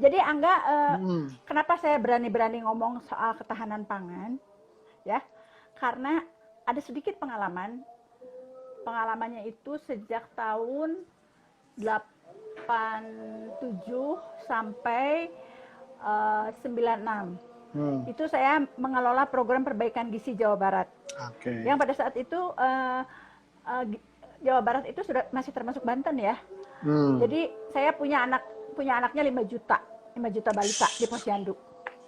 Jadi Angga, Hmm. kenapa saya berani-berani ngomong soal ketahanan pangan? Ya, karena ada sedikit pengalaman. Pengalamannya itu sejak tahun 87 sampai 96. Itu saya mengelola program perbaikan gizi Jawa Barat. Oke. Yang pada saat itu Jawa Barat itu sudah masih termasuk Banten ya. Jadi saya punya anaknya 5 juta balita di Posyandu.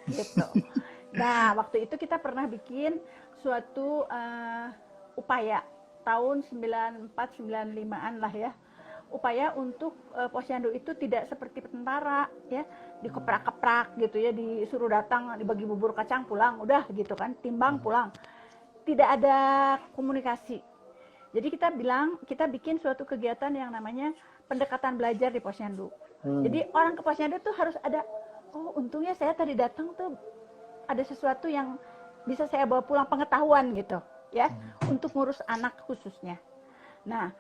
Gitu. Nah, waktu itu kita pernah bikin suatu upaya tahun 94-95an lah ya. Upaya untuk Posyandu itu tidak seperti tentara ya, dikeprak-keprak gitu ya, disuruh datang dibagi bubur kacang pulang udah gitu kan, timbang pulang. Tidak ada komunikasi. Jadi kita bikin suatu kegiatan yang namanya pendekatan belajar di Posyandu. Jadi orang ke Posyandu tuh harus ada, oh untungnya saya tadi datang tuh ada sesuatu yang bisa saya bawa pulang, pengetahuan gitu ya, untuk ngurus anak khususnya. Nah,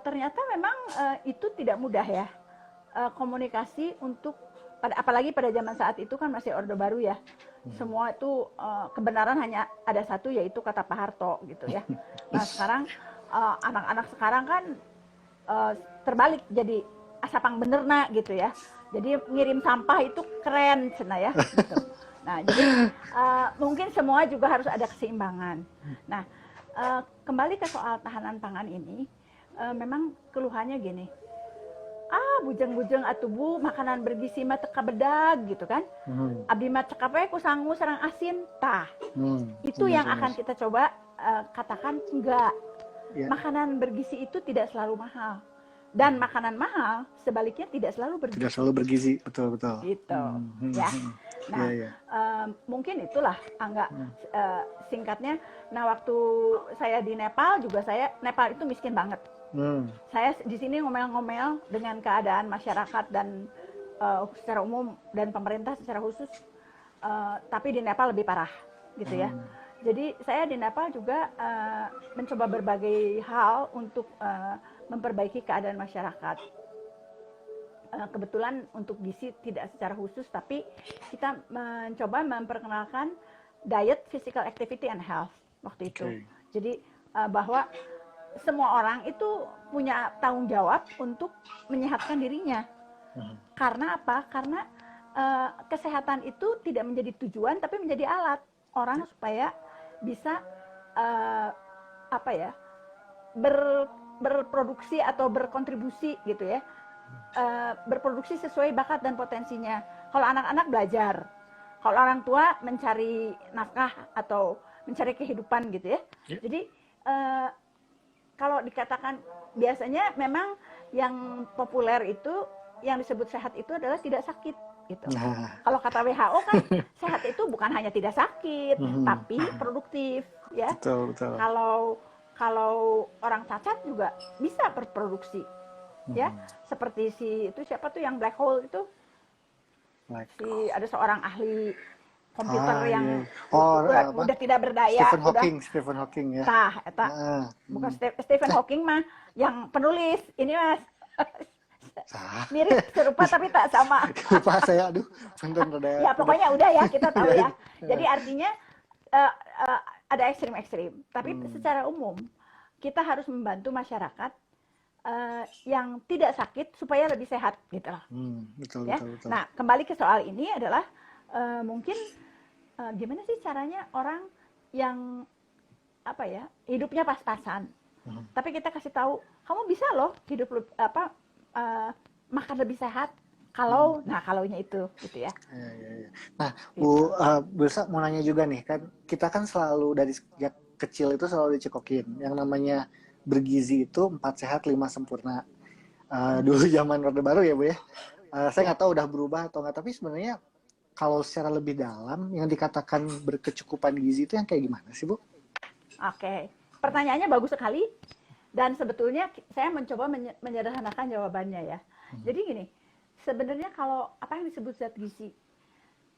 ternyata memang itu tidak mudah ya, komunikasi untuk apalagi pada zaman saat itu kan masih Orde Baru ya. Semua itu kebenaran hanya ada satu, yaitu kata Pak Harto gitu ya. Nah sekarang anak-anak sekarang kan terbalik, jadi asapang benerna gitu ya. Jadi ngirim sampah itu keren cina ya gitu. Nah jadi mungkin semua juga harus ada keseimbangan. Nah kembali ke soal tahanan pangan ini, memang keluhannya gini, bujeng-bujeng atuh Bu, makanan bergizi mah teka bedag gitu kan. Abdi mah cekap we ku sangu sareng asin tah. Itu yang akan kita coba katakan enggak. Makanan bergizi itu tidak selalu mahal. Dan makanan mahal sebaliknya tidak selalu bergizi. Tidak selalu bergizi, betul-betul. Gitu. Ya. Nah, mungkin itulah Angga singkatnya. Nah, waktu saya di Nepal juga, Nepal itu miskin banget. Saya di sini ngomel-ngomel dengan keadaan masyarakat dan secara umum dan pemerintah secara khusus, tapi di Nepal lebih parah gitu ya. Jadi saya di Nepal juga mencoba berbagai hal untuk memperbaiki keadaan masyarakat. Kebetulan untuk gizi tidak secara khusus, tapi kita mencoba memperkenalkan diet, physical activity and health waktu itu. Jadi bahwa semua orang itu punya tanggung jawab untuk menyehatkan dirinya. Karena apa? Karena kesehatan itu tidak menjadi tujuan, tapi menjadi alat orang supaya bisa berproduksi atau berkontribusi gitu ya, berproduksi sesuai bakat dan potensinya. Kalau anak-anak belajar, kalau orang tua mencari nafkah atau mencari kehidupan gitu ya. Jadi kalau dikatakan biasanya memang yang populer itu yang disebut sehat itu adalah tidak sakit gitu. Kalau kata WHO kan sehat itu bukan hanya tidak sakit, tapi produktif ya. Betul. Kalau orang cacat juga bisa berproduksi ya. Seperti itu siapa tuh yang black hole itu? Ada seorang ahli komputer yang udah tidak berdaya. Stephen Hawking ya. Bukan Stephen Hawking mah yang penulis ini Mas. Mirip serupa tapi tak sama. Lupa saya, ya pokoknya udah ya, kita tahu ya. Jadi artinya ada ekstrim-ekstrim. Tapi secara umum kita harus membantu masyarakat yang tidak sakit supaya lebih sehat gitu lah. Betul. Nah kembali ke soal ini adalah mungkin gimana sih caranya orang yang hidupnya pas-pasan, tapi kita kasih tahu kamu bisa loh hidup makan lebih sehat kalau kalaunya itu gitu ya. Nah Bu Belsa mau nanya juga nih, kan kita kan selalu dari sejak kecil itu selalu dicekokin yang namanya bergizi itu 4 sehat 5 sempurna. Dulu zaman Orde Baru ya Bu ya. Saya nggak tahu udah berubah atau nggak, tapi sebenarnya kalau secara lebih dalam yang dikatakan berkecukupan gizi itu yang kayak gimana sih Bu? Oke, pertanyaannya bagus sekali dan sebetulnya saya mencoba menyederhanakan jawabannya ya. Jadi gini, sebenarnya kalau apa yang disebut zat gizi,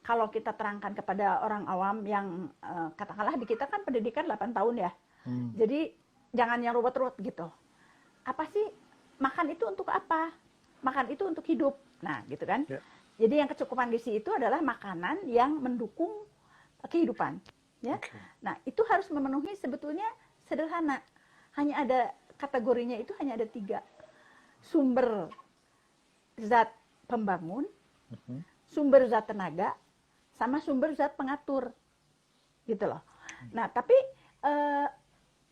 kalau kita terangkan kepada orang awam yang katakanlah di kita kan pendidikan 8 tahun ya, jadi jangan yang ruwet-ruwet gitu. Apa sih makan itu untuk apa? Makan itu untuk hidup, nah gitu kan. Jadi yang kecukupan gizi itu adalah makanan yang mendukung kehidupan, ya. Oke. Nah, itu harus memenuhi sebetulnya sederhana. Hanya ada kategorinya itu hanya ada 3. Sumber zat pembangun, Mhm. sumber zat tenaga, sama sumber zat pengatur. Gitu loh. Nah, tapi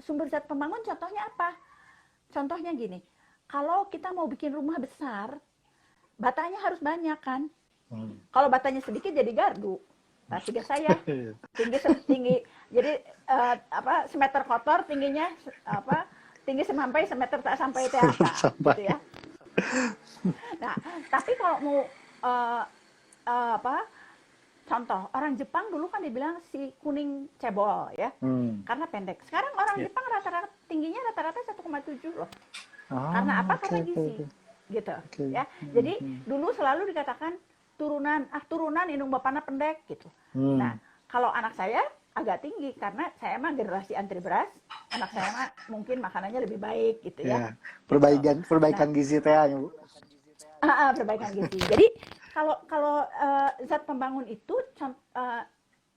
sumber zat pembangun contohnya apa? Contohnya gini, kalau kita mau bikin rumah besar, batanya harus banyak kan? Kalau batanya sedikit jadi gardu. Nah, tiga saya tinggi jadi semeter kotor tingginya tinggi semampai semeter tak sampai teata Sampai. gitu ya. Nah, tapi kalau mau contoh orang Jepang dulu kan dibilang si kuning cebol ya, karena pendek. Sekarang orang Jepang rata-rata tingginya rata-rata 1,7 loh. Karena apa? Karena gizi. Gitu ya. Jadi dulu selalu dikatakan turunan indung bapana pendek gitu. Nah, kalau anak saya agak tinggi karena saya mah generasi antri beras, anak saya mah mungkin makanannya lebih baik gitu ya. Perbaikan gizi teh ya, Bu. Perbaikan gizi. Jadi kalau zat pembangun itu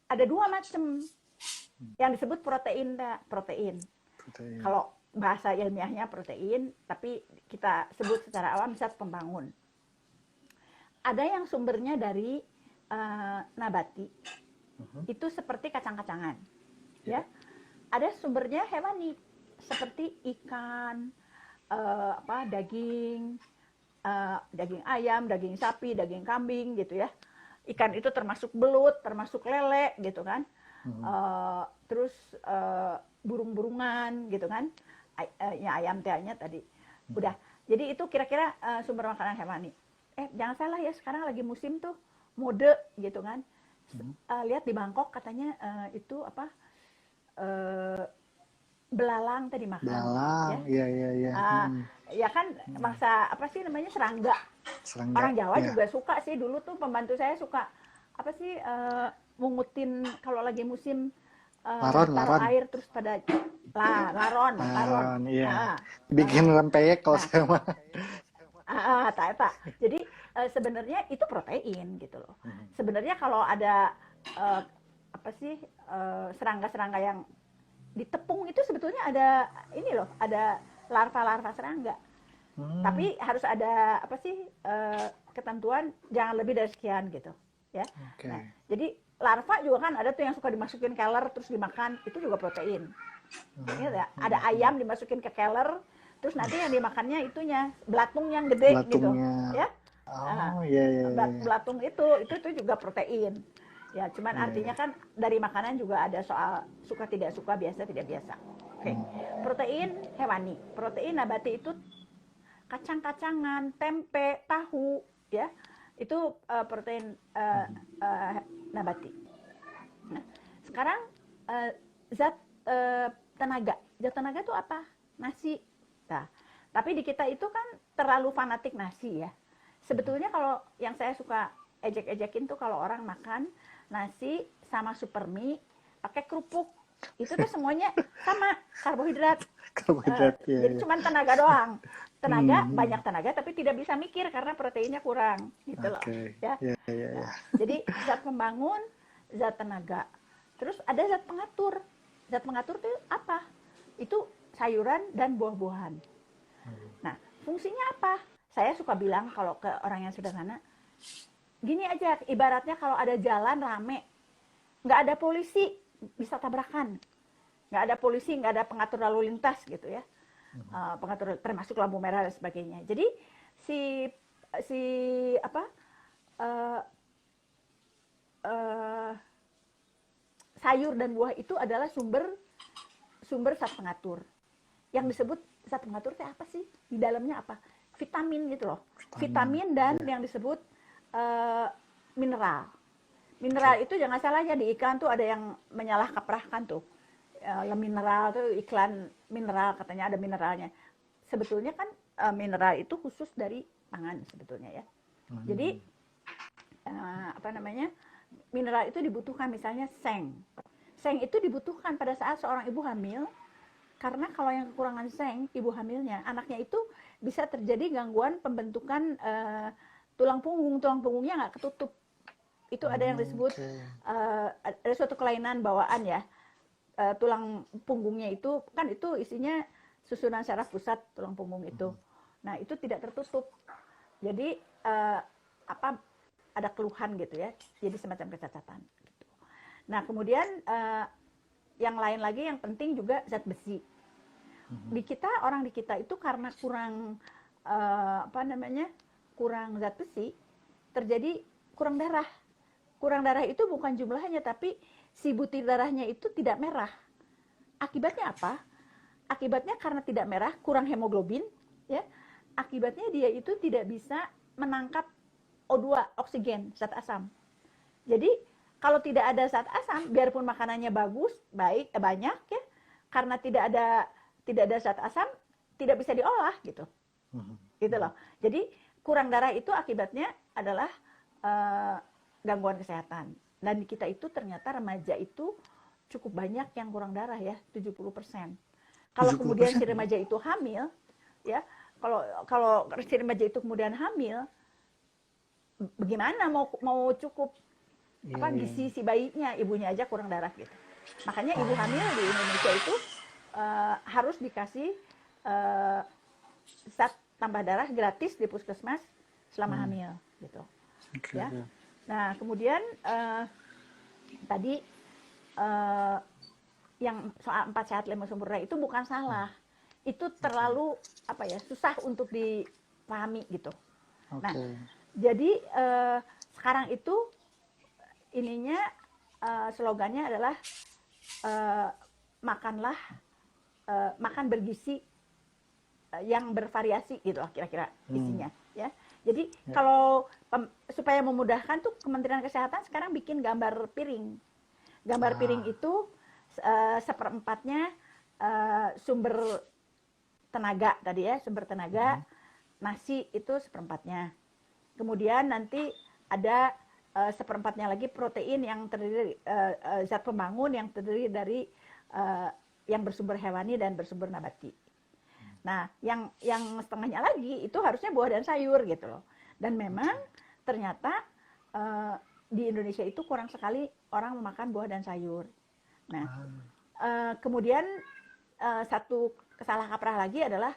ada 2 macam yang disebut protein. Kalau bahasa ilmiahnya protein, tapi kita sebut secara awam zat pembangun. Ada yang sumbernya dari nabati, itu seperti kacang-kacangan, ya. Ada sumbernya hewani, seperti ikan, daging ayam, daging sapi, daging kambing, gitu ya. Ikan itu termasuk belut, termasuk lele, gitu kan. Terus burung-burungan, gitu kan. Ayam tehnya tadi. Udah. Jadi itu kira-kira sumber makanan hewani. Jangan salah ya, sekarang lagi musim tuh mode gitu kan. Lihat di Bangkok katanya itu belalang tadi makan. Belalang, ya. iya. Ya kan mangsa serangga. Orang Jawa juga suka sih, dulu tuh pembantu saya suka mungutin kalau lagi musim taruh air terus pada laron. Iya. Bikin rempeyek kalau saya mah. Jadi sebenarnya itu protein gitu loh. Sebenarnya kalau ada serangga-serangga yang ditepung itu sebetulnya ada larva-larva serangga. Tapi harus ada ketentuan jangan lebih dari sekian gitu ya. Nah, jadi larva juga kan ada tuh yang suka dimasukin keler terus dimakan, itu juga protein. Ada ayam dimasukin ke keler terus nanti yang dimakannya itunya belatung yang gede gitu ya. Belatung itu juga protein ya, cuman artinya kan dari makanan juga ada soal suka tidak suka, biasa tidak biasa. Protein hewani, protein nabati itu kacang-kacangan, tempe, tahu ya, itu protein nabati. Nah, sekarang zat tenaga itu apa? Nasi. Nah, tapi di kita itu kan terlalu fanatik nasi ya. Sebetulnya kalau yang saya suka ejek-ejekin tuh kalau orang makan nasi sama super mie pakai kerupuk, itu tuh semuanya sama karbohidrat. Jadi cuma tenaga doang. Banyak tenaga tapi tidak bisa mikir karena proteinnya kurang gitu loh. Ya. Nah, jadi zat pembangun, zat tenaga. Terus ada zat pengatur. Zat pengatur itu apa? Itu sayuran dan buah-buahan. Nah, fungsinya apa? Saya suka bilang kalau ke orang yang sederhana, gini aja, ibaratnya kalau ada jalan rame, nggak ada polisi, bisa tabrakan. Nggak ada polisi, nggak ada pengatur lalu lintas gitu ya. Pengatur termasuk lampu merah dan sebagainya. Jadi sayur dan buah itu adalah sumber zat pengatur. Yang disebut zat pengatur itu apa sih? Di dalamnya apa? Vitamin gitu loh. Vitamin dan yang disebut mineral. Mineral itu jangan salah ya, di iklan tuh ada yang menyalah kaprahkan tuh. Mineral tuh iklan mineral, katanya ada mineralnya. Sebetulnya kan mineral itu khusus dari pangan sebetulnya ya. Jadi mineral itu dibutuhkan, misalnya seng. Seng itu dibutuhkan pada saat seorang ibu hamil, karena kalau yang kekurangan seng, ibu hamilnya, anaknya itu bisa terjadi gangguan pembentukan tulang punggungnya nggak ketutup. Itu ada yang disebut ada suatu kelainan bawaan ya. Tulang punggungnya itu kan itu isinya susunan saraf pusat tulang punggung itu. Nah, itu tidak tertutup. Jadi ada keluhan gitu ya. Jadi semacam kecacatan gitu. Nah, kemudian yang lain lagi yang penting juga zat besi. Orang di kita itu karena kurang kurang zat besi, terjadi kurang darah. Kurang darah itu bukan jumlahnya, tapi si butir darahnya itu tidak merah. Akibatnya apa? Akibatnya karena tidak merah, kurang hemoglobin, ya. Akibatnya dia itu tidak bisa menangkap O2, oksigen, zat asam. Jadi kalau tidak ada zat asam, biarpun makanannya banyak ya, karena tidak ada zat asam, tidak bisa diolah gitu. Gitu loh. Jadi kurang darah itu akibatnya adalah gangguan kesehatan. Dan di kita itu ternyata remaja itu cukup banyak yang kurang darah ya, 70%. Kalau kemudian si remaja itu hamil, ya, kalau si remaja itu kemudian hamil, bagaimana mau cukup gizi si bayinya, ibunya aja kurang darah gitu. Makanya ibu hamil di Indonesia itu harus dikasih zat tambah darah gratis di puskesmas selama hamil gitu. Ya. Nah, kemudian tadi yang soal 4 sehat 5 sempurna itu bukan salah. Itu terlalu susah untuk dipahami gitu. Nah, jadi sekarang itu ininya slogannya adalah makan bergizi yang bervariasi gitu lah kira-kira isinya ya. Jadi kalau supaya memudahkan tuh Kementerian Kesehatan sekarang bikin gambar piring. Gambar piring itu seperempatnya sumber tenaga tadi ya, sumber tenaga. Nasi itu seperempatnya. Kemudian nanti ada seperempatnya lagi protein yang terdiri zat pembangun yang terdiri dari yang bersumber hewani dan bersumber nabati. Nah, yang setengahnya lagi itu harusnya buah dan sayur gitu loh. Dan memang ternyata di Indonesia itu kurang sekali orang memakan buah dan sayur. Nah, kemudian satu kesalah kaprah lagi adalah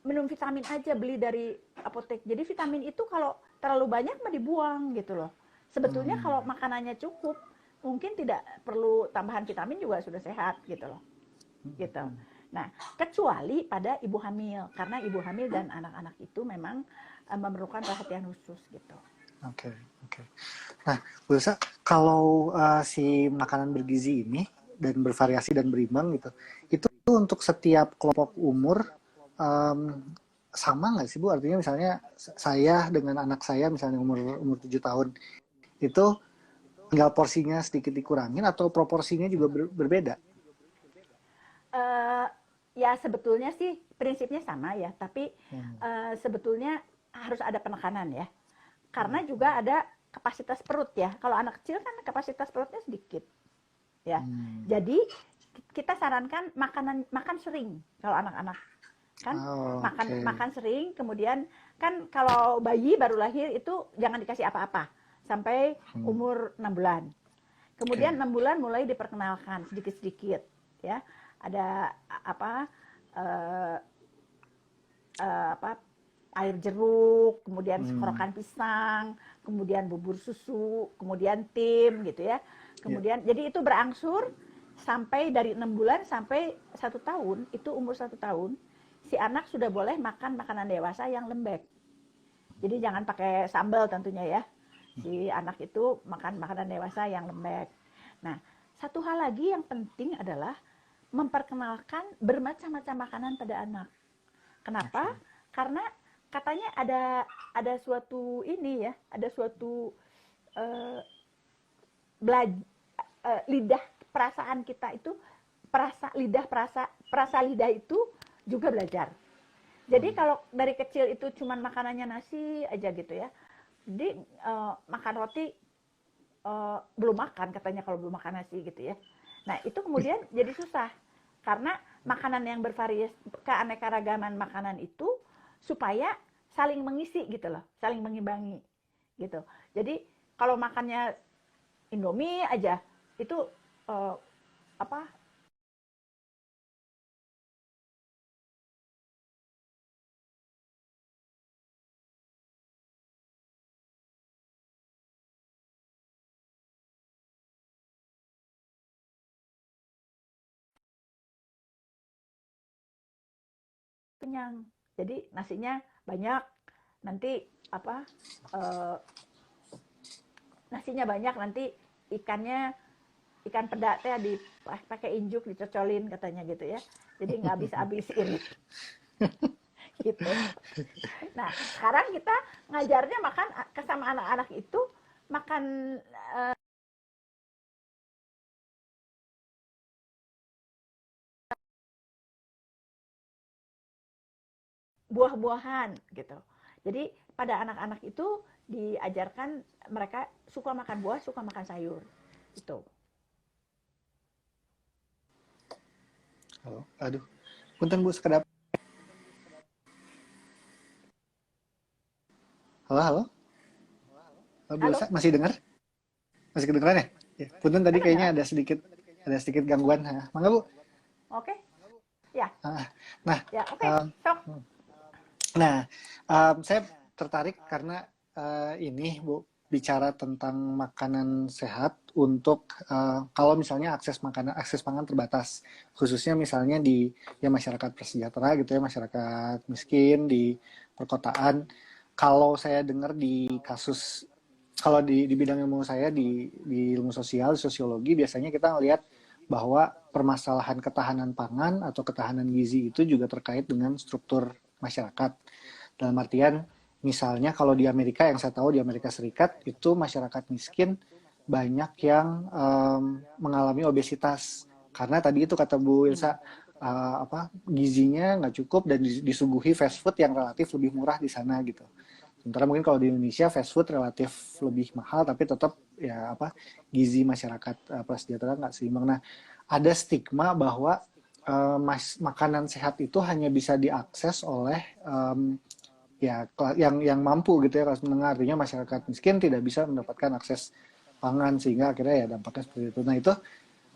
minum vitamin aja beli dari apotek. Jadi vitamin itu kalau terlalu banyak mah dibuang gitu loh. Sebetulnya kalau makanannya cukup, mungkin tidak perlu tambahan vitamin juga sudah sehat gitu loh. Gitu. Nah, kecuali pada ibu hamil, karena ibu hamil dan anak-anak itu memang memerlukan perhatian khusus gitu. Oke. Nah, Bu Elsa, kalau si makanan bergizi ini dan bervariasi dan berimbang gitu, itu untuk setiap kelompok umur sama nggak sih Bu? Artinya misalnya saya dengan anak saya misalnya umur 7 tahun itu tinggal porsinya sedikit dikurangin atau proporsinya juga berbeda? Ya sebetulnya sih prinsipnya sama ya, tapi sebetulnya harus ada penekanan ya. Karena juga ada kapasitas perut ya. Kalau anak kecil kan kapasitas perutnya sedikit. Ya. Jadi kita sarankan makan sering kalau anak-anak. Kan makan sering, kemudian kan kalau bayi baru lahir itu jangan dikasih apa-apa sampai umur 6 bulan. Kemudian 6 bulan mulai diperkenalkan sedikit-sedikit ya. Ada air jeruk, kemudian sekorokan pisang, kemudian bubur susu, kemudian tim gitu ya. Kemudian jadi itu berangsur sampai dari 6 bulan sampai 1 tahun, itu umur 1 tahun, si anak sudah boleh makan makanan dewasa yang lembek. Jadi jangan pakai sambal tentunya ya. Si anak itu makan makanan dewasa yang lembek. Nah, satu hal lagi yang penting adalah memperkenalkan bermacam-macam makanan pada anak. Kenapa? Karena katanya ada suatu lidah perasaan kita itu perasa lidah itu juga belajar. Jadi kalau dari kecil itu cuman makanannya nasi aja gitu ya. Jadi makan roti belum makan katanya kalau belum makan nasi gitu ya. Nah, itu kemudian jadi susah. Karena makanan yang bervariasi, keanekaragaman makanan itu supaya saling mengisi gitu loh, saling mengimbangi gitu. Jadi kalau makannya Indomie aja itu apa kenyang. Jadi nasinya banyak, nanti apa eh, nasinya banyak, nanti ikannya ikan peda teh dipakai injuk dicocolin katanya gitu ya. Jadi nggak habis-habis ini gitu. Nah sekarang kita ngajarnya makan sama anak-anak itu makan buah-buahan gitu. Jadi pada anak-anak itu diajarkan mereka suka makan buah, suka makan sayur. Itu. Halo, aduh, punten Bu, sekedap. Halo, halo, Bu Halo, Elsa, masih dengar? Masih kedengeran ya? Ya, punten tadi kayaknya kedengaran? ada sedikit gangguan. Mangga Bu. Oke, ya, Ah, Nah, ya, oke. um, Sok. Nah, saya tertarik karena ini Bu bicara tentang makanan sehat untuk kalau misalnya akses pangan terbatas, khususnya misalnya di ya masyarakat prasejahtera gitu ya, masyarakat miskin di perkotaan. Kalau saya dengar di kasus kalau di bidang ilmu saya di ilmu sosial, sosiologi biasanya kita melihat bahwa permasalahan ketahanan pangan atau ketahanan gizi itu juga terkait dengan struktur masyarakat. Dalam artian, misalnya kalau di Amerika, yang saya tahu di Amerika Serikat, itu masyarakat miskin banyak yang mengalami obesitas. Karena tadi itu kata Bu Ilsa, gizinya nggak cukup dan disuguhi fast food yang relatif lebih murah di sana gitu. Sementara mungkin kalau di Indonesia fast food relatif lebih mahal, tapi tetap ya gizi masyarakat prasejahtera nggak seimbang. Nah, ada stigma bahwa makanan sehat itu hanya bisa diakses oleh ya yang mampu gitu ya, kelas menengah, artinya masyarakat miskin tidak bisa mendapatkan akses pangan sehingga akhirnya ya dampaknya seperti itu. Nah itu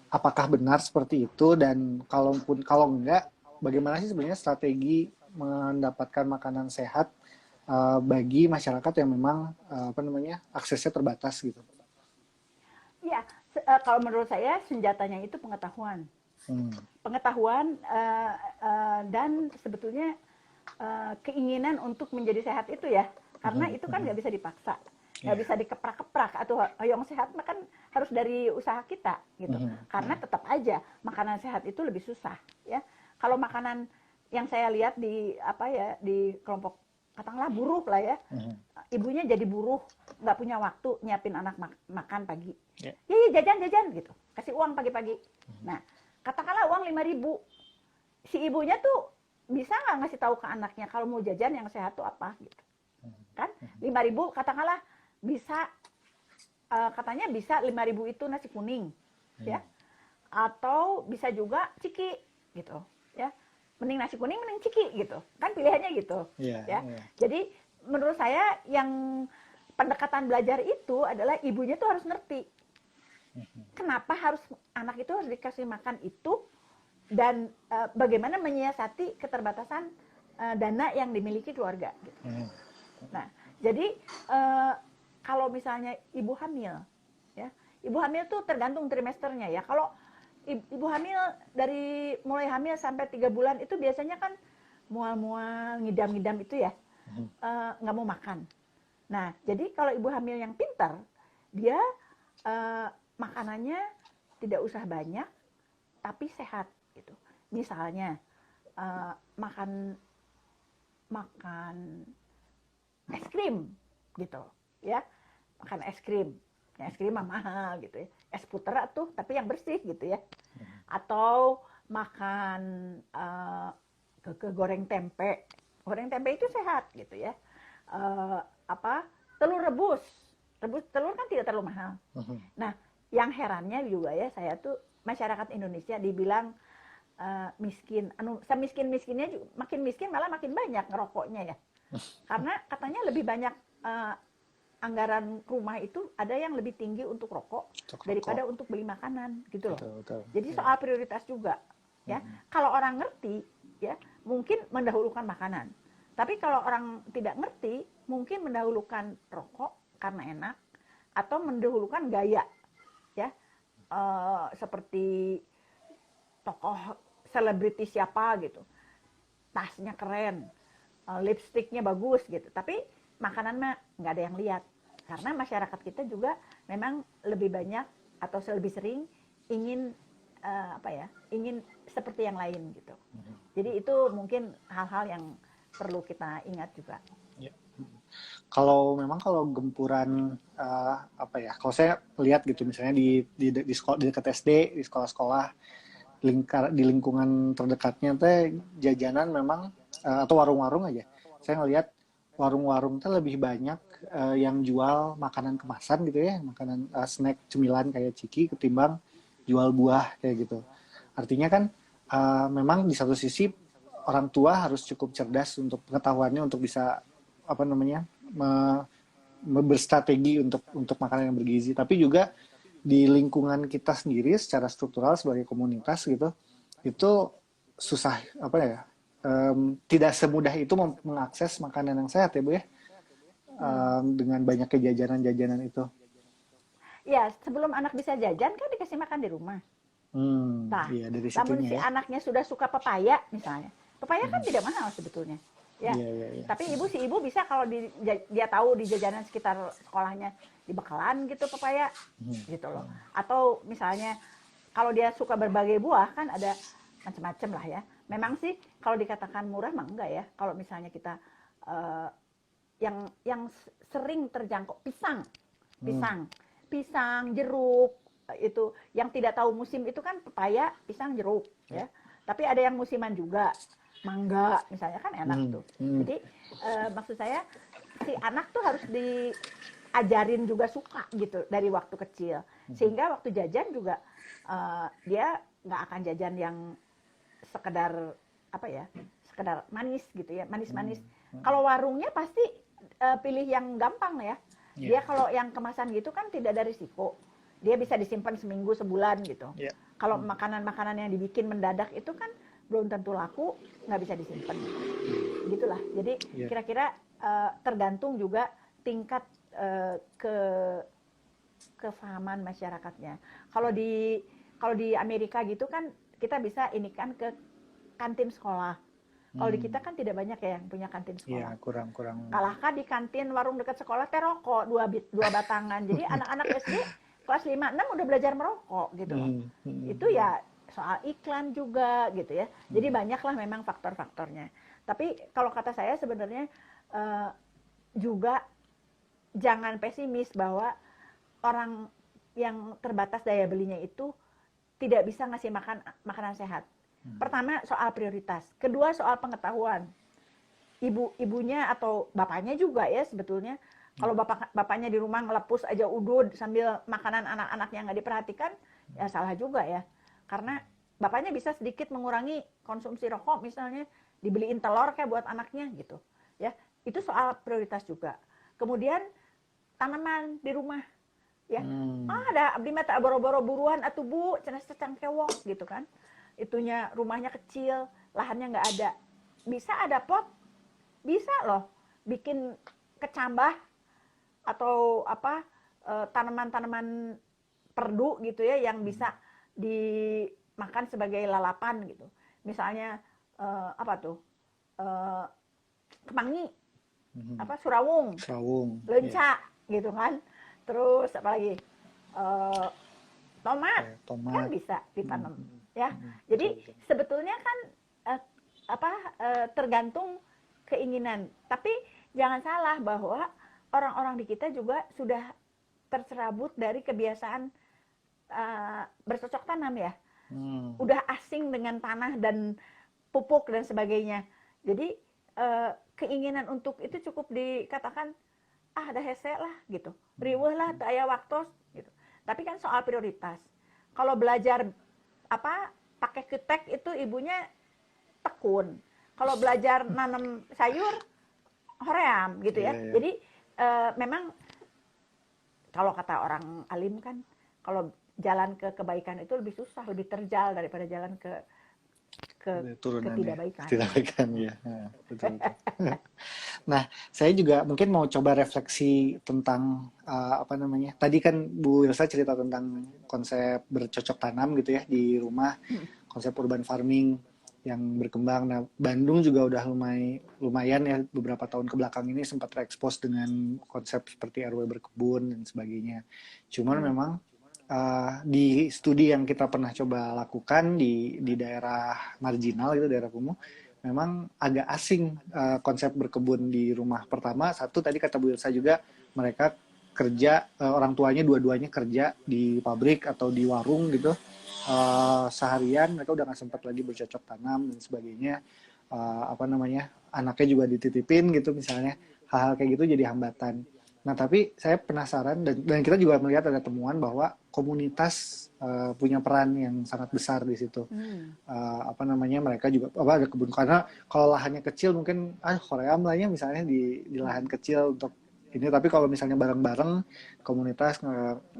apakah benar seperti itu, dan kalau enggak, bagaimana sih sebenarnya strategi mendapatkan makanan sehat bagi masyarakat yang memang aksesnya terbatas gitu. Ya, kalau menurut saya senjatanya itu pengetahuan. Hmm. Pengetahuan dan sebetulnya keinginan untuk menjadi sehat itu ya. Karena itu kan nggak bisa dipaksa. Nggak bisa dikeprak-keprak atau yang sehat kan harus dari usaha kita gitu. Karena tetap aja makanan sehat itu lebih susah ya. Kalau makanan yang saya lihat di kelompok katakanlah buruh lah ya, ibunya jadi buruh, nggak punya waktu nyiapin anak makan pagi, ya jajan gitu, kasih uang pagi-pagi. Nah katakanlah uang 5.000, si ibunya tuh bisa nggak ngasih tahu ke anaknya kalau mau jajan yang sehat tuh apa gitu kan. 5.000 katakanlah bisa, katanya bisa 5.000 itu nasi kuning ya, atau bisa juga ciki gitu ya. Mending nasi kuning, mending ciki gitu kan, pilihannya gitu ya. Jadi menurut saya yang pendekatan belajar itu adalah ibunya tuh harus ngerti kenapa anak itu harus dikasih makan itu, dan bagaimana menyiasati keterbatasan dana yang dimiliki keluarga gitu. Nah jadi kalau misalnya ibu hamil ya, ibu hamil tuh tergantung trimesternya ya. Kalau ibu hamil dari mulai hamil sampai 3 bulan itu biasanya kan mual-mual, ngidam-ngidam itu ya, nggak mau makan. Nah, jadi kalau ibu hamil yang pintar, dia makanannya tidak usah banyak, tapi sehat gitu. Misalnya makan es krim gitu ya, makan es krim mah mahal gitu ya, es putera tuh tapi yang bersih gitu ya. Atau makan goreng tempe itu sehat gitu ya. Telur rebus telur kan tidak terlalu mahal. Nah yang herannya juga ya, saya tuh masyarakat Indonesia dibilang miskin, semiskin-miskinnya makin miskin malah makin banyak ngerokoknya ya. Karena katanya lebih banyak anggaran rumah itu ada yang lebih tinggi untuk rokok daripada untuk beli makanan gitu loh. Betul. Jadi soal prioritas juga ya. Kalau orang ngerti ya mungkin mendahulukan makanan. Tapi kalau orang tidak ngerti mungkin mendahulukan rokok karena enak atau mendahulukan gaya ya. Seperti tokoh selebriti siapa gitu. Tasnya keren, lipstiknya bagus gitu. Tapi makanan mah nggak ada yang lihat. Karena masyarakat kita juga memang lebih banyak atau lebih sering ingin ingin seperti yang lain gitu. Jadi itu mungkin hal-hal yang perlu kita ingat juga. Ya. Kalau gempuran kalau saya lihat gitu misalnya di sekolah, di dekat SD, di sekolah-sekolah di lingkungan terdekatnya teh jajanan memang atau warung-warung aja. Saya ngelihat warung-warung teh lebih banyak yang jual makanan kemasan gitu ya, makanan snack cemilan kayak ciki ketimbang jual buah kayak gitu. Artinya kan memang di satu sisi orang tua harus cukup cerdas untuk pengetahuannya untuk bisa berstrategi untuk makanan yang bergizi, tapi juga di lingkungan kita sendiri secara struktural sebagai komunitas gitu, itu susah tidak semudah itu mengakses makanan yang sehat ya Bu ya, dengan banyaknya jajanan itu. Ya sebelum anak bisa jajan kan dikasih makan di rumah. Nah, iya, dari namun si situnya ya. anaknya sudah suka pepaya misalnya, pepaya kan tidak mahal sebetulnya. Ya, iya. tapi si ibu bisa kalau dia tahu di jajanan sekitar sekolahnya di bekalan gitu pepaya, gitu loh. Atau misalnya kalau dia suka berbagai buah kan ada macam-macam lah ya. Memang sih kalau dikatakan murah mah enggak ya. Kalau misalnya kita yang sering terjangkau pisang, jeruk itu yang tidak tahu musim itu kan pepaya, pisang, jeruk ya. Tapi ada yang musiman juga. Mangga misalnya kan enak tuh. Jadi maksud saya si anak tuh harus diajarin juga suka gitu dari waktu kecil sehingga waktu jajan juga dia nggak akan jajan yang sekedar sekedar manis gitu ya, manis-manis. Kalau warungnya pasti pilih yang gampang ya. Dia kalau yang kemasan gitu kan tidak ada risiko. Dia bisa disimpan seminggu, sebulan gitu. Kalau makanan-makanan yang dibikin mendadak itu kan belum tentu laku, nggak bisa disimpan. Gitulah. Jadi kira-kira tergantung juga tingkat kefahaman masyarakatnya. Kalau di Amerika gitu kan kita bisa ini kan ke kantin sekolah. Kalau di kita kan tidak banyak ya yang punya kantin sekolah. Iya, kurang. Kalahkah di kantin warung dekat sekolah teh rokok dua batangan. Jadi anak-anak SD kelas 5 6 udah belajar merokok gitu loh. Itu ya soal iklan juga gitu ya. Jadi banyaklah memang faktor-faktornya. Tapi kalau kata saya sebenarnya juga jangan pesimis bahwa orang yang terbatas daya belinya itu tidak bisa ngasih makanan sehat. Pertama soal prioritas, kedua soal pengetahuan. Ibunya atau bapaknya juga ya sebetulnya. Kalau bapaknya di rumah ngelepus aja udud sambil makanan anak-anaknya nggak diperhatikan, ya salah juga ya. Karena bapaknya bisa sedikit mengurangi konsumsi rokok misalnya, dibeliin telur kayak buat anaknya gitu. Ya, itu soal prioritas juga. Kemudian tanaman di rumah. Ya. Ada abdi mah tak boro-boro buruan atuh Bu, cenah cangkewok gitu kan. Itunya rumahnya kecil, lahannya nggak ada. Bisa ada pot, bisa loh bikin kecambah atau tanaman-tanaman perdu gitu ya yang bisa dimakan sebagai lalapan gitu. Misalnya kemangi, surawung, lenca gitu kan. Terus apalagi tomat kan bisa ditanam ya. Jadi sebetulnya kan tergantung keinginan. Tapi jangan salah bahwa orang-orang di kita juga sudah tercerabut dari kebiasaan bercocok tanam ya. Udah asing dengan tanah dan pupuk dan sebagainya. Jadi keinginan untuk itu cukup dikatakan ada hese lah gitu. Riweuh lah teu aya waktos gitu. Tapi kan soal prioritas. Kalau belajar pakai ketek itu ibunya tekun. Kalau belajar nanam sayur hoream gitu ya. Iya, iya. Jadi memang kalau kata orang alim kan, kalau jalan ke kebaikan itu lebih susah, lebih terjal daripada jalan ke Turunannya ketidakbaikan. tidak baikan ya. Nah, betul betul. Nah, saya juga mungkin mau coba refleksi tentang apa namanya. Tadi kan Bu Ilsa cerita tentang konsep bercocok tanam gitu ya di rumah, konsep urban farming yang berkembang. Nah, Bandung juga udah lumayan ya beberapa tahun ke belakang ini sempat terekspos dengan konsep seperti RW berkebun dan sebagainya. Cuman memang di studi yang kita pernah coba lakukan di daerah marginal itu daerah kumuh, memang agak asing konsep berkebun di rumah. Pertama, satu tadi kata Bu Ilsa juga, mereka kerja, orang tuanya dua-duanya kerja di pabrik atau di warung gitu, seharian mereka udah nggak sempat lagi bercocok tanam dan sebagainya. Apa namanya, anaknya juga dititipin gitu misalnya, hal-hal kayak gitu jadi hambatan. Nah, tapi saya penasaran dan kita juga melihat ada temuan bahwa komunitas punya peran yang sangat besar di situ. Apa namanya, mereka juga ada kebun, karena kalau lahannya kecil mungkin Korea mulainya misalnya di lahan kecil untuk ini, tapi kalau misalnya bareng-bareng komunitas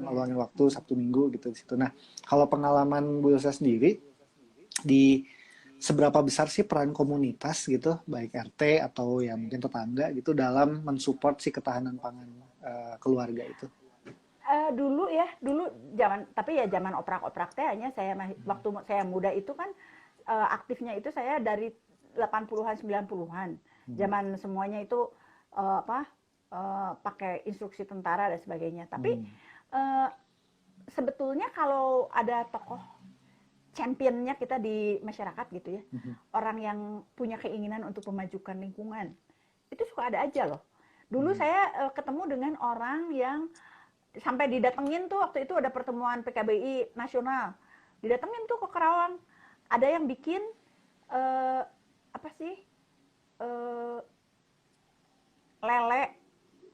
ngeluangin waktu Sabtu Minggu gitu di situ. Nah, kalau pengalaman Bu Ilsa sendiri, di seberapa besar sih peran komunitas gitu, baik RT atau ya mungkin tetangga gitu dalam mensupport si ketahanan pangan keluarga itu? Dulu zaman, tapi ya zaman oprak-oprak teh hanya saya waktu saya muda itu kan aktifnya itu saya dari 80-an 90-an. Zaman semuanya itu pakai instruksi tentara dan sebagainya. Tapi sebetulnya kalau ada tokoh championnya kita di masyarakat gitu ya, orang yang punya keinginan untuk memajukan lingkungan, itu suka ada aja loh. Dulu saya ketemu dengan orang yang sampai didatengin tuh, waktu itu ada pertemuan PKBI nasional, didatengin tuh ke Kerawang, ada yang bikin lele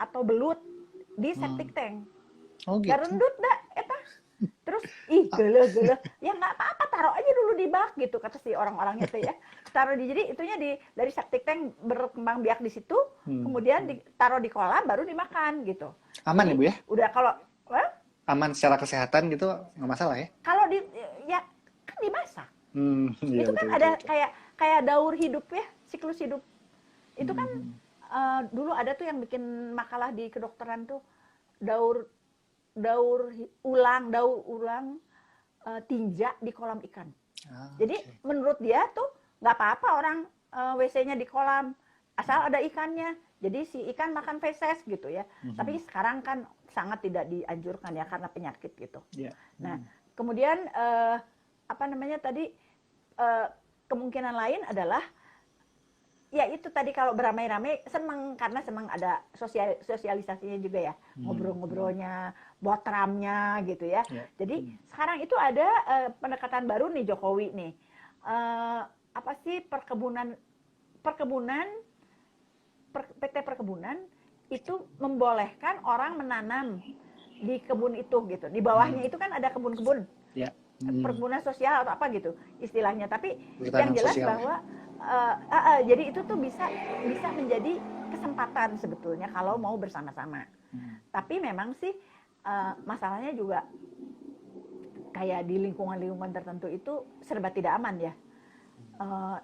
atau belut di septic tank. Oh gitu. Garendut dah eta. Terus gele ya nggak apa-apa, taruh aja dulu di bak gitu kata si orang-orangnya tuh ya. Taruh jadi itunya dari septic tank berkembang biak di situ, kemudian ditaruh di kolam baru dimakan gitu. Aman jadi, ya Bu ya? Udah kalau aman secara kesehatan gitu nggak masalah ya? Kalau ya kan dimasak. Iya, itu kan betul, ada betul. kayak daur hidup ya, siklus hidup. Itu kan dulu ada tuh yang bikin makalah di kedokteran tuh, daur ulang tinja di kolam ikan. Jadi menurut dia tuh nggak apa-apa orang WC-nya di kolam asal ada ikannya. Jadi si ikan makan feses gitu ya. Tapi sekarang kan sangat tidak dianjurkan ya karena penyakit gitu. Nah, kemudian kemungkinan lain adalah ya itu tadi, kalau beramai-ramai karena senang ada sosialisasinya juga ya, ngobrol-ngobrolnya, botramnya gitu ya. Jadi sekarang itu ada pendekatan baru nih Jokowi nih, PT Perkebunan itu membolehkan orang menanam di kebun itu gitu. Di bawahnya itu kan ada kebun-kebun. Perkebunan sosial atau apa gitu istilahnya. Tapi yang jelas sosial, bahwa jadi itu tuh bisa menjadi kesempatan sebetulnya kalau mau bersama-sama. Tapi memang sih masalahnya juga kayak di lingkungan tertentu itu serba tidak aman ya.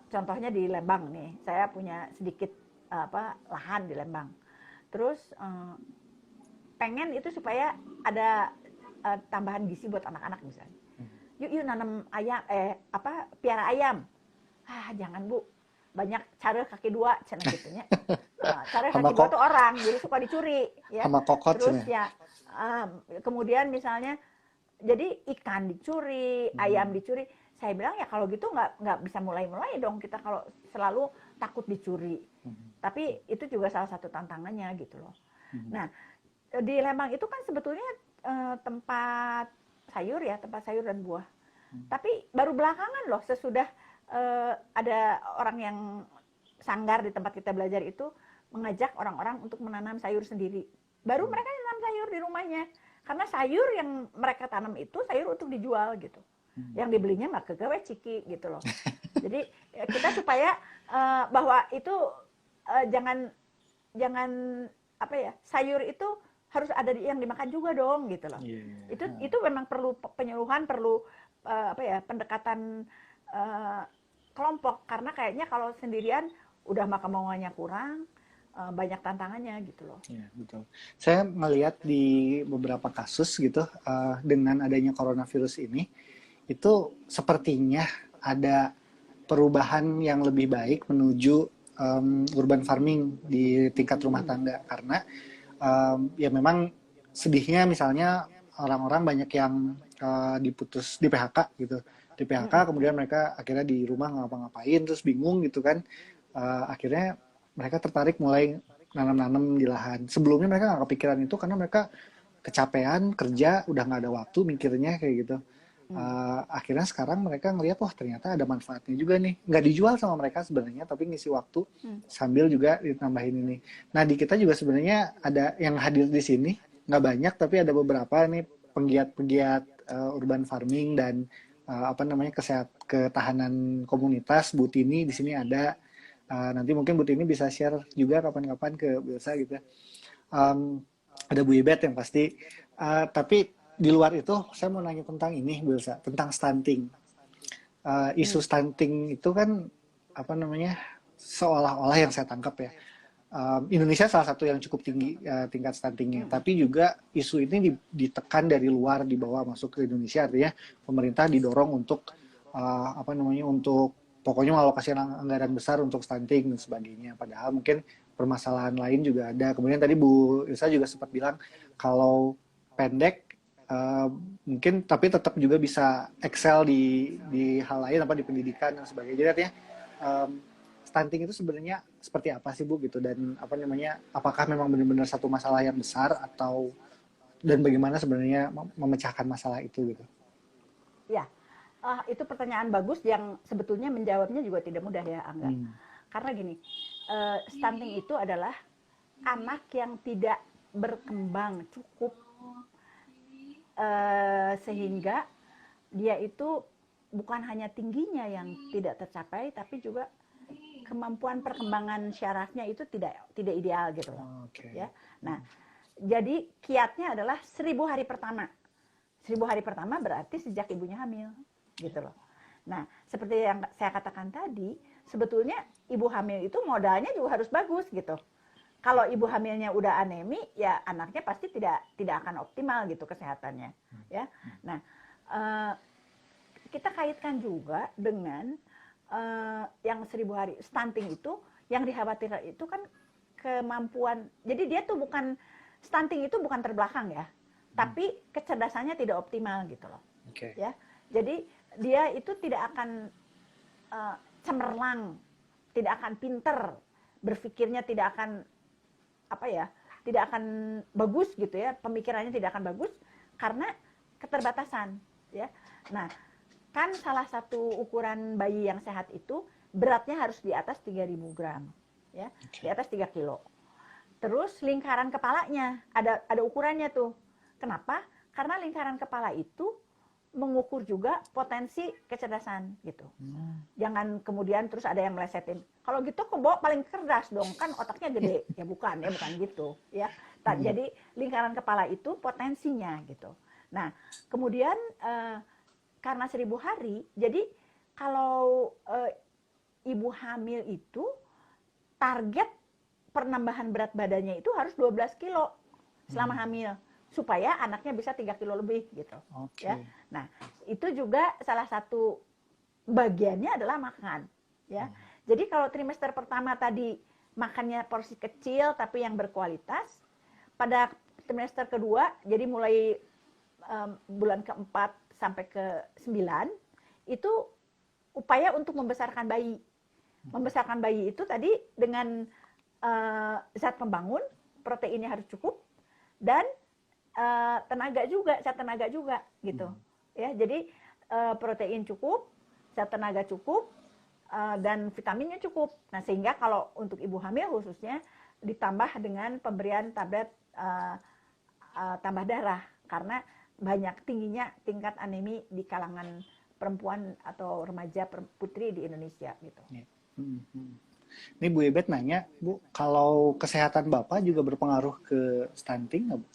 Contohnya di Lembang nih, saya punya sedikit lahan di Lembang. Terus pengen itu supaya ada tambahan gizi buat anak-anak misalnya. Yuk nanam ayam, piara ayam. Jangan Bu, banyak cara kaki dua cina gitunya. Cara kaki dua tuh orang, jadi suka dicuri ya. Terus ya kemudian misalnya jadi ikan dicuri, ayam dicuri. Saya bilang ya kalau gitu nggak bisa mulai dong kita kalau selalu takut dicuri. Tapi itu juga salah satu tantangannya gitu loh. Nah, di Lembang itu kan sebetulnya tempat sayur dan buah. Tapi baru belakangan loh, sesudah ada orang yang sanggar di tempat kita belajar itu mengajak orang-orang untuk menanam sayur sendiri. Baru mereka menanam sayur di rumahnya. Karena sayur yang mereka tanam itu sayur untuk dijual gitu. Yang dibelinya mah kegawe ciki gitu loh. Jadi kita supaya bahwa itu jangan jangan apa ya, sayur itu harus ada yang dimakan juga dong gitu loh. Itu memang perlu penyuluhan, perlu apa ya, pendekatan kelompok, karena kayaknya kalau sendirian udah makan mauannya kurang, banyak tantangannya gitu loh. Iya, betul. Saya melihat di beberapa kasus gitu, dengan adanya coronavirus ini, itu sepertinya ada perubahan yang lebih baik menuju urban farming di tingkat rumah tangga. Karena ya memang sedihnya misalnya orang-orang banyak yang diputus di PHK gitu. Di PHK kemudian mereka akhirnya di rumah ngapa-ngapain terus bingung gitu kan. Akhirnya mereka tertarik mulai nanam-nanam di lahan. Sebelumnya mereka nggak kepikiran itu karena mereka kecapean kerja, udah nggak ada waktu mikirnya kayak gitu. Akhirnya sekarang mereka ngelihat, wah ternyata ada manfaatnya juga nih. Nggak dijual sama mereka sebenarnya, tapi ngisi waktu sambil juga ditambahin ini. Nah di kita juga sebenarnya ada yang hadir di sini, nggak banyak tapi ada beberapa nih penggiat-penggiat urban farming dan apa namanya ketahanan komunitas. Bu Tini di sini ada. Nanti mungkin Bu Tini bisa share juga kapan-kapan ke Bilsa gitu. Ada Bu Ibet yang pasti. Tapi di luar itu saya mau nanya tentang ini Bilsa, tentang stunting. Isu stunting itu kan apa namanya, seolah-olah yang saya tangkap ya, Indonesia salah satu yang cukup tinggi tingkat stuntingnya, tapi juga isu ini ditekan dari luar dibawa masuk ke Indonesia, artinya pemerintah didorong untuk apa namanya, untuk pokoknya mengalokasikan anggaran besar untuk stunting dan sebagainya. Padahal mungkin permasalahan lain juga ada. Kemudian tadi Bu Ilsa juga sempat bilang kalau pendek mungkin tapi tetap juga bisa excel di hal lain, apa di pendidikan dan sebagainya. Jadi artinya stunting itu sebenarnya seperti apa sih Bu gitu, dan apa namanya, apakah memang benar-benar satu masalah yang besar atau, dan bagaimana sebenarnya memecahkan masalah itu gitu? Ya, itu pertanyaan bagus yang sebetulnya menjawabnya juga tidak mudah ya Angga. Karena gini, stunting itu adalah anak yang tidak berkembang cukup sehingga dia itu bukan hanya tingginya yang tidak tercapai, tapi juga kemampuan perkembangan syarafnya itu tidak ideal gitu loh. Ya. Nah, jadi kiatnya adalah 1000 hari pertama. 1000 hari pertama berarti sejak ibunya hamil gitu loh. Nah, seperti yang saya katakan tadi, sebetulnya ibu hamil itu modalnya juga harus bagus gitu. Kalau ibu hamilnya udah anemi, ya anaknya pasti tidak akan optimal gitu kesehatannya, ya. Nah, kita kaitkan juga dengan yang 1000 hari stunting itu, yang dikhawatirkan itu kan kemampuan. Jadi dia tuh bukan, stunting itu bukan terbelakang ya, tapi kecerdasannya tidak optimal gitu loh. Ya, jadi dia itu tidak akan cemerlang, tidak akan pinter, berpikirnya tidak akan apa ya, tidak akan bagus gitu ya, pemikirannya tidak akan bagus karena keterbatasan ya. Nah, kan salah satu ukuran bayi yang sehat itu beratnya harus di atas 3000 gram ya, di atas 3 kilo. Terus lingkaran kepalanya ada ukurannya tuh. Kenapa? Karena lingkaran kepala itu mengukur juga potensi kecerdasan gitu. Jangan kemudian terus ada yang melesetin. Kalau gitu kok bawa paling cerdas dong, kan otaknya gede. Ya bukan gitu ya. Jadi lingkaran kepala itu potensinya gitu. Nah, kemudian karena 1000 hari, jadi kalau ibu hamil itu target penambahan berat badannya itu harus 12 kilo selama hamil, supaya anaknya bisa 3 kilo lebih gitu. Ya. Nah, itu juga salah satu bagiannya adalah makan. Ya. Jadi kalau trimester pertama tadi makannya porsi kecil tapi yang berkualitas, pada trimester kedua, jadi mulai bulan keempat sampai ke-9, itu upaya untuk membesarkan bayi. Membesarkan bayi itu tadi dengan zat pembangun, proteinnya harus cukup, dan zat tenaga juga gitu. Ya, jadi protein cukup, zat tenaga cukup, dan vitaminnya cukup. Nah, sehingga kalau untuk ibu hamil khususnya ditambah dengan pemberian tablet tambah darah, karena banyak tingginya tingkat anemi di kalangan perempuan atau remaja putri di Indonesia gitu. Ini Bu Ibet nanya, Bu, kalau kesehatan Bapak juga berpengaruh ke stunting nggak, Bu?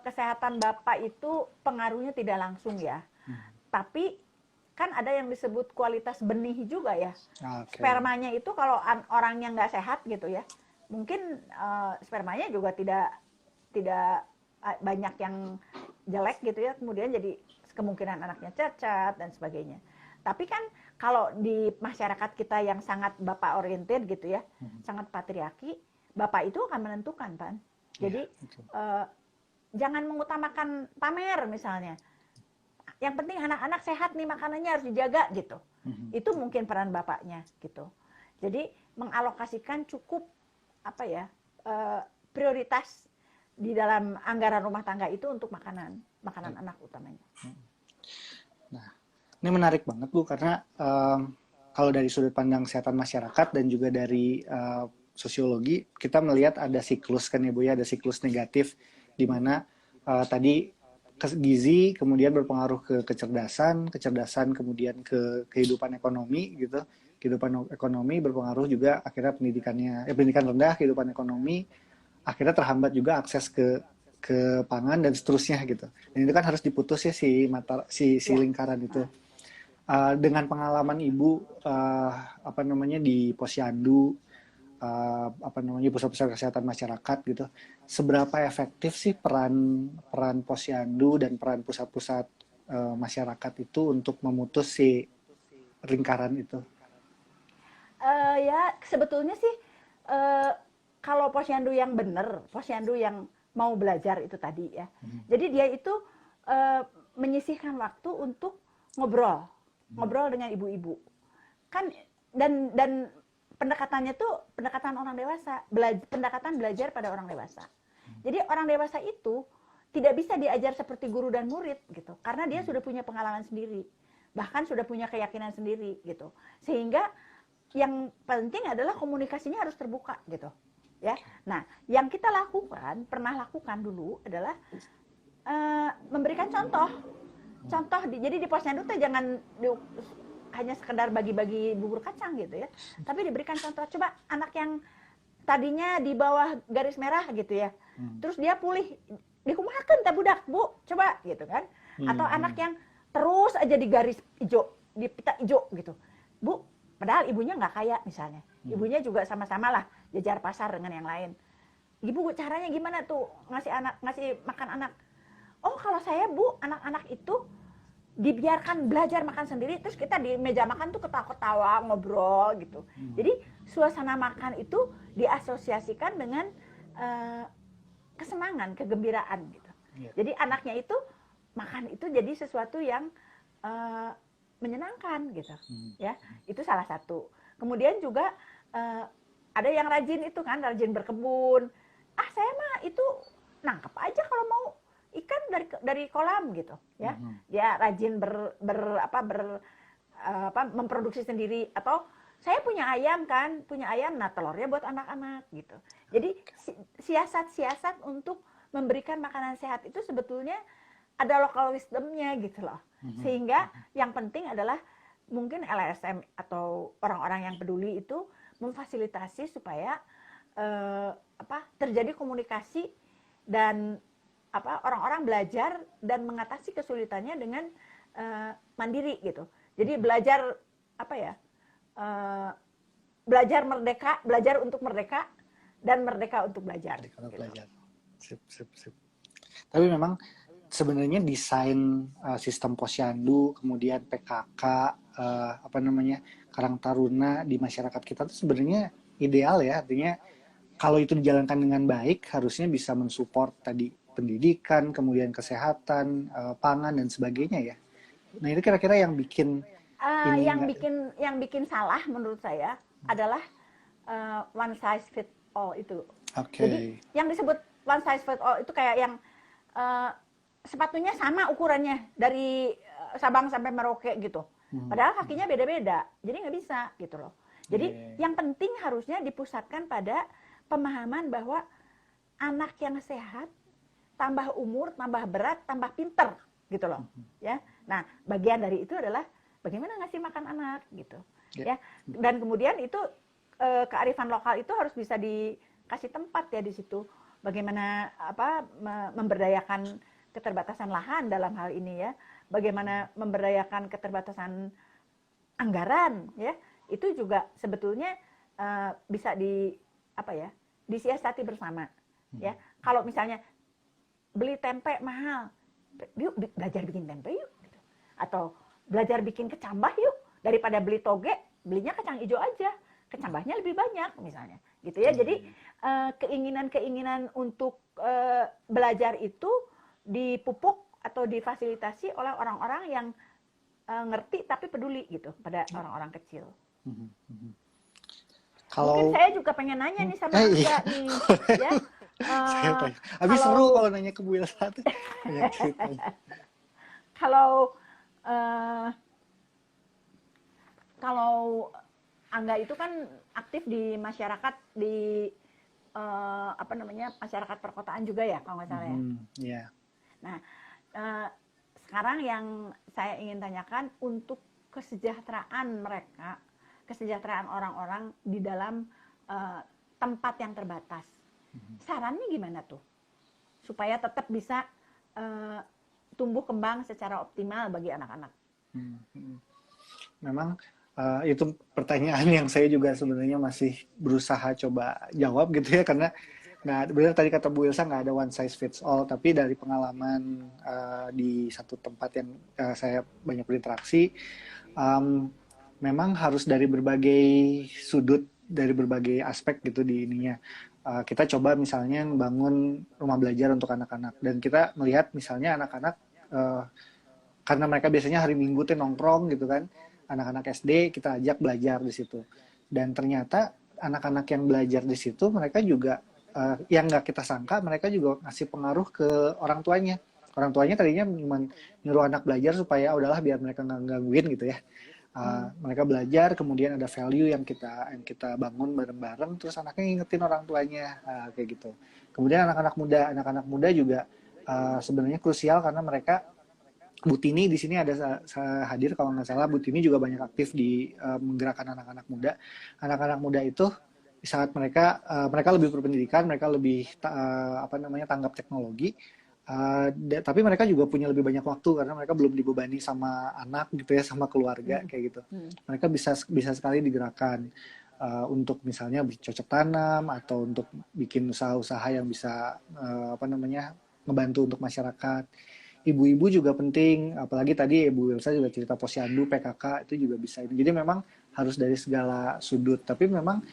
Kesehatan Bapak itu pengaruhnya tidak langsung ya. Tapi kan ada yang disebut kualitas benih juga ya. Oke. Spermanya itu kalau orang yang nggak sehat gitu ya, mungkin spermanya juga tidak banyak yang jelek gitu ya, kemudian jadi kemungkinan anaknya cacat dan sebagainya. Tapi kan kalau di masyarakat kita yang sangat bapak oriented gitu ya, sangat patriarki, bapak itu akan menentukan, Pan. Jadi jangan mengutamakan pamer misalnya. Yang penting anak-anak sehat nih, makanannya harus dijaga gitu. Itu mungkin peran bapaknya gitu. Jadi mengalokasikan cukup prioritas di dalam anggaran rumah tangga itu untuk makanan anak utamanya. Nah, ini menarik banget Bu, karena kalau dari sudut pandang kesehatan masyarakat dan juga dari sosiologi, kita melihat ada siklus kan ya Bu ya, ada siklus negatif di mana tadi gizi kemudian berpengaruh ke kecerdasan kemudian ke kehidupan ekonomi gitu. Kehidupan ekonomi berpengaruh juga akhirnya pendidikan rendah, kehidupan ekonomi, akhirnya terhambat juga akses ke pangan dan seterusnya gitu. Dan itu kan harus diputus ya si lingkaran itu. Dengan pengalaman Ibu di Posyandu, pusat-pusat kesehatan masyarakat gitu, seberapa efektif sih peran Posyandu dan peran pusat-pusat masyarakat itu untuk memutus si lingkaran itu? Ya sebetulnya sih kalau posyandu yang benar, posyandu yang mau belajar itu tadi ya. Jadi dia itu menyisihkan waktu untuk ngobrol dengan ibu-ibu. Kan dan pendekatannya tuh pendekatan orang dewasa, pendekatan belajar pada orang dewasa. Jadi orang dewasa itu tidak bisa diajar seperti guru dan murid gitu, karena dia sudah punya pengalaman sendiri, bahkan sudah punya keyakinan sendiri gitu. Sehingga yang penting adalah komunikasinya harus terbuka gitu, ya. Nah, yang kita pernah lakukan dulu adalah memberikan contoh. Jadi di posyandu tuh jangan hanya sekedar bagi-bagi bubur kacang gitu ya, tapi diberikan contoh. Coba anak yang tadinya di bawah garis merah gitu ya, terus dia pulih, dikumahakeun teh budak Bu, coba gitu kan. Atau anak yang terus aja di garis hijau, di pita hijau gitu, Bu, padahal ibunya nggak kaya misalnya, ibunya juga sama-sama lah jajar pasar dengan yang lain. Ibu caranya gimana tuh ngasih makan anak? Oh kalau saya Bu, anak-anak itu dibiarkan belajar makan sendiri, terus kita di meja makan tuh ketawa-ketawa, ngobrol gitu. Jadi suasana makan itu diasosiasikan dengan kesenangan, kegembiraan gitu. Jadi anaknya itu makan itu jadi sesuatu yang menyenangkan gitu, ya. Itu salah satu. Kemudian juga ada yang rajin itu kan, rajin berkebun. Saya mah itu nangkep aja kalau mau ikan dari kolam gitu, ya. Dia rajin memproduksi sendiri. Atau saya punya ayam, nah telurnya buat anak-anak gitu. Jadi siasat-siasat untuk memberikan makanan sehat itu sebetulnya ada local wisdomnya gitu loh. Sehingga yang penting adalah mungkin LSM atau orang-orang yang peduli itu memfasilitasi supaya terjadi komunikasi dan orang-orang belajar dan mengatasi kesulitannya dengan mandiri gitu. Jadi belajar belajar merdeka, belajar untuk merdeka, dan merdeka untuk belajar. Sip. Tapi memang sebenarnya desain sistem posyandu, kemudian PKK, Karang Taruna di masyarakat kita itu sebenarnya ideal ya. Artinya kalau itu dijalankan dengan baik, harusnya bisa mensupport tadi pendidikan, kemudian kesehatan, pangan dan sebagainya ya. Nah itu kira-kira yang bikin yang bikin salah menurut saya adalah one size fit all itu. Jadi yang disebut one size fit all itu kayak yang sepatunya sama ukurannya dari Sabang sampai Merauke gitu. Padahal kakinya beda-beda, jadi nggak bisa gitu loh. Jadi yang penting harusnya dipusatkan pada pemahaman bahwa anak yang sehat, tambah umur, tambah berat, tambah pinter gitu loh. Ya. Nah, bagian dari itu adalah bagaimana ngasih makan anak gitu. ya. Dan kemudian itu kearifan lokal itu harus bisa dikasih tempat ya di situ. Bagaimana memberdayakan keterbatasan lahan dalam hal ini ya, bagaimana memberdayakan keterbatasan anggaran ya, itu juga sebetulnya bisa disiasati bersama ya. Kalau misalnya beli tempe mahal, yuk belajar bikin tempe yuk, gitu. Atau belajar bikin kecambah yuk, daripada beli toge belinya kacang hijau aja, kecambahnya lebih banyak misalnya gitu ya. Jadi keinginan untuk belajar itu dipupuk atau difasilitasi oleh orang-orang yang ngerti tapi peduli gitu pada orang-orang kecil. Mungkin saya juga pengen nanya nih sama Angga nih, ya. Habis seru kalau nanya ke Bu Ilsa tuh. Kalau Angga itu kan aktif di masyarakat di masyarakat perkotaan juga ya kalau nggak salah ya. Yeah. Nah, sekarang yang saya ingin tanyakan untuk kesejahteraan mereka, kesejahteraan orang-orang di dalam tempat yang terbatas. Sarannya gimana tuh supaya tetap bisa tumbuh kembang secara optimal bagi anak-anak? Memang itu pertanyaan yang saya juga sebenarnya masih berusaha coba jawab gitu ya, karena benar tadi kata Bu Ilsa nggak ada one size fits all, tapi dari pengalaman di satu tempat yang saya banyak berinteraksi, memang harus dari berbagai sudut, dari berbagai aspek gitu di ininya. Kita coba misalnya bangun rumah belajar untuk anak-anak, dan kita melihat misalnya anak-anak karena mereka biasanya hari Minggu tuh nongkrong gitu kan, anak-anak SD kita ajak belajar di situ, dan ternyata anak-anak yang belajar di situ mereka juga yang nggak kita sangka mereka juga ngasih pengaruh ke orang tuanya. Orang tuanya tadinya cuma nyuruh anak belajar supaya udahlah biar mereka nggak gangguin gitu ya. Mereka belajar, kemudian ada value yang kita bangun bareng-bareng, terus anaknya ngingetin orang tuanya kayak gitu. Kemudian anak-anak muda juga sebenarnya krusial, karena mereka, Bu Tini di sini ada hadir kalau nggak salah. Bu Tini juga banyak aktif di menggerakkan anak-anak muda. Anak-anak muda itu saat mereka lebih berpendidikan, mereka lebih tanggap teknologi, tapi mereka juga punya lebih banyak waktu karena mereka belum dibebani sama anak gitu ya, sama keluarga kayak gitu. Mereka bisa sekali digerakkan untuk misalnya bercocok tanam atau untuk bikin usaha-usaha yang bisa ngebantu untuk masyarakat. Ibu-ibu juga penting, apalagi tadi Ibu Ilsa juga cerita posyandu, PKK itu juga bisa. Jadi memang harus dari segala sudut, tapi memang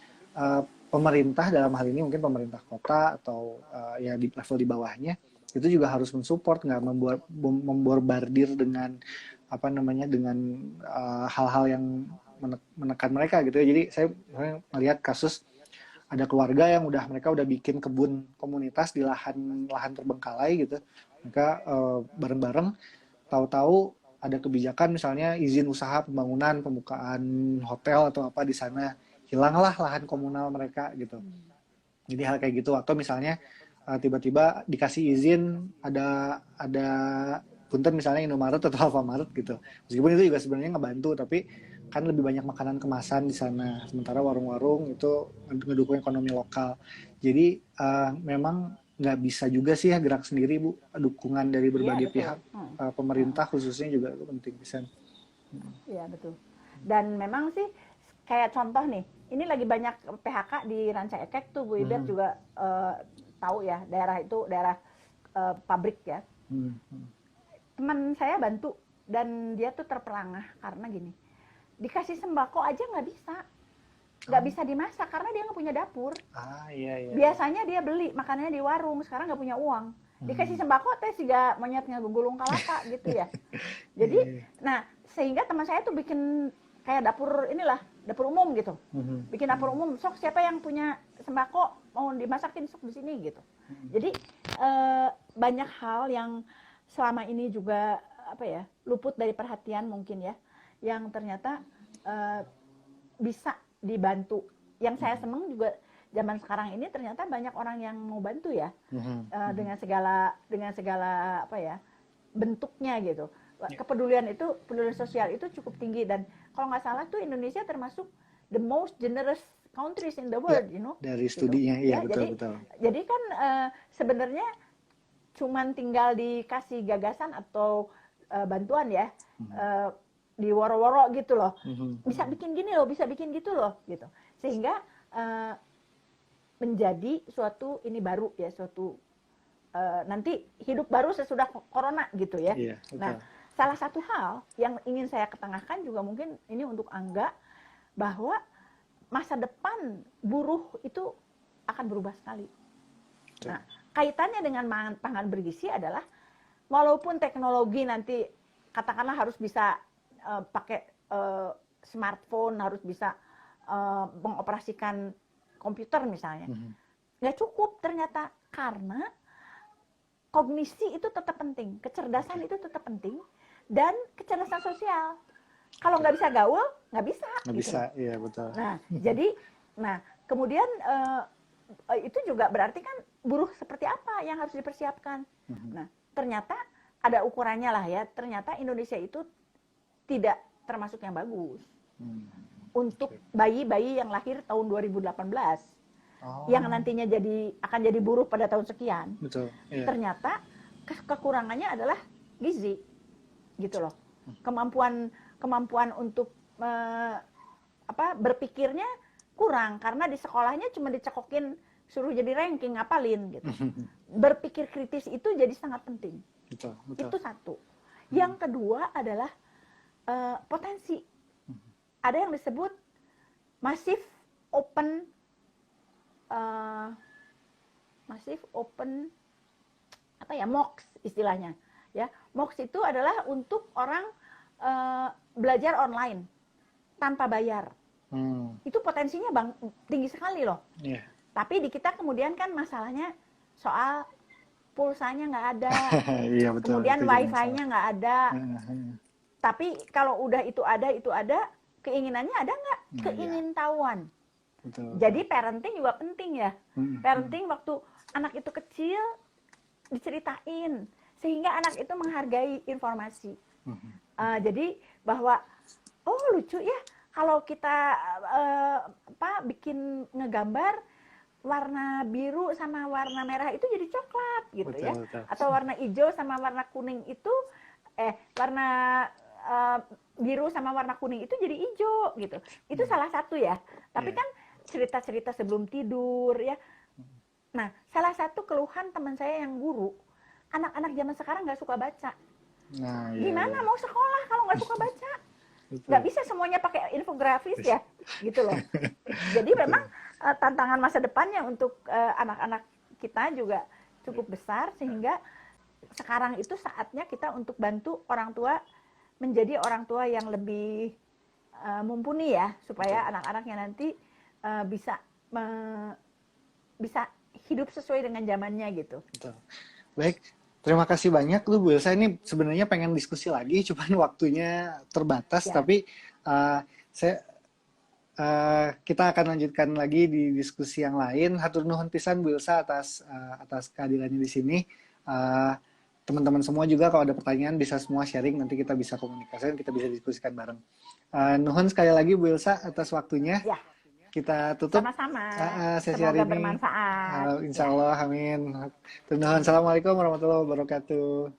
pemerintah dalam hal ini mungkin pemerintah kota atau ya di level di bawahnya itu juga harus mensupport, nggak memborbardir dengan dengan hal-hal yang menekan mereka gitu ya. Jadi saya melihat kasus ada keluarga yang mereka udah bikin kebun komunitas di lahan terbengkalai gitu. Mereka bareng-bareng, tahu-tahu ada kebijakan misalnya izin usaha pembangunan, pembukaan hotel atau apa di sana, hilanglah lahan komunal mereka gitu. Jadi hal kayak gitu, atau misalnya tiba-tiba dikasih izin ada punten misalnya Indomaret atau Alfamaret gitu. Meskipun itu juga sebenarnya ngebantu, tapi kan lebih banyak makanan kemasan di sana, sementara warung-warung itu ngedukung ekonomi lokal. Jadi memang nggak bisa juga sih ya gerak sendiri, Bu. Dukungan dari berbagai pihak, pemerintah khususnya juga penting bisa. Iya betul. Dan memang sih kayak contoh nih, ini lagi banyak PHK di Ranca Ekek tuh, Bu Ibet juga tahu ya, daerah itu daerah pabrik ya. Teman saya bantu dan dia tuh terperangah karena gini, dikasih sembako aja nggak bisa dimasak karena dia nggak punya dapur. Iya. Biasanya dia beli makanannya di warung, sekarang nggak punya uang. Dikasih sembako teh siga monyetnya gulung kalapa gitu ya. Jadi, nah sehingga teman saya tuh bikin kayak dapur umum gitu. Bikin dapur umum, sok siapa yang punya sembako mau dimasakin sok di sini gitu. Jadi banyak hal yang selama ini juga luput dari perhatian mungkin ya, yang ternyata bisa dibantu. Yang saya seneng juga zaman sekarang ini ternyata banyak orang yang mau bantu ya, dengan segala bentuknya gitu. Kepedulian sosial itu cukup tinggi, dan kalau nggak salah tuh Indonesia termasuk the most generous countries in the world, dari gitu. studinya, iya, Ya, betul. Jadi kan sebenarnya cuman tinggal dikasih gagasan atau bantuan ya, di woro-woro gitu loh. Bisa bikin gini loh, bisa bikin gitu loh, gitu. Sehingga menjadi suatu ini baru ya, suatu nanti hidup baru sesudah corona gitu ya. Iya, betul. Nah, salah satu hal yang ingin saya ketengahkan juga mungkin ini untuk Angga, bahwa masa depan buruh itu akan berubah sekali. Nah, kaitannya dengan pangan bergizi adalah walaupun teknologi nanti katakanlah harus bisa pakai smartphone, harus bisa mengoperasikan komputer misalnya, nggak cukup ternyata, karena kognisi itu tetap penting, kecerdasan itu tetap penting, dan kecerdasan sosial. Kalau nggak bisa gaul, nggak bisa. Nggak gitu. bisa, iya betul. Nah, jadi, kemudian itu juga berarti kan buruh seperti apa yang harus dipersiapkan. Nah, ternyata ada ukurannya lah ya. Ternyata Indonesia itu tidak termasuk yang bagus untuk bayi-bayi yang lahir tahun 2018, yang nantinya akan jadi buruh pada tahun sekian. Betul. Iya. Ternyata kekurangannya adalah gizi, gitu loh. Kemampuan untuk berpikirnya kurang, karena di sekolahnya cuma dicekokin, suruh jadi ranking, ngapalin gitu. Berpikir kritis itu jadi sangat penting. Betul. Itu satu. Yang kedua adalah potensi. Ada yang disebut massive open MOOCs istilahnya. Ya, MOOCs itu adalah untuk orang belajar online tanpa bayar. Itu potensinya tinggi sekali loh. Yeah. Tapi di kita kemudian kan masalahnya soal pulsanya nggak ada, iya, betul. kemudian wifi-nya nggak ada. Tapi kalau udah itu ada, keinginannya ada nggak? Keingintahuan. Betul. Jadi parenting juga penting ya. Parenting waktu anak itu kecil diceritain, sehingga anak itu menghargai informasi. Jadi bahwa lucu ya kalau kita bikin ngegambar warna biru sama warna merah itu jadi coklat gitu. Betul, ya. Betul. Atau warna hijau sama warna kuning itu warna biru sama warna kuning itu jadi hijau gitu. Itu salah satu ya. Tapi kan cerita-cerita sebelum tidur ya. Nah, salah satu keluhan teman saya yang guru, anak-anak zaman sekarang nggak suka baca. Nah, gimana mau sekolah kalau nggak suka baca? Nggak bisa semuanya pakai infografis ya, gitu loh. Jadi memang tantangan masa depannya untuk anak-anak kita juga cukup besar, sehingga sekarang itu saatnya kita untuk bantu orang tua menjadi orang tua yang lebih mumpuni ya, supaya anak-anaknya nanti bisa hidup sesuai dengan zamannya gitu. Betul. Baik. Terima kasih banyak lu Bu Elsa. Ini sebenarnya pengen diskusi lagi, cuman waktunya terbatas. Ya. Tapi kita akan lanjutkan lagi di diskusi yang lain. Hatur nuhun pisan Bu Elsa atas kehadirannya di sini. Teman-teman semua juga kalau ada pertanyaan bisa semua sharing. Nanti kita bisa komunikasikan, kita bisa diskusikan bareng. Nuhun sekali lagi Bu Elsa atas waktunya. Ya. Kita tutup sama-sama. Sesi hari ini. Bermanfaat. Insya Allah, amin. Assalamualaikum warahmatullahi wabarakatuh.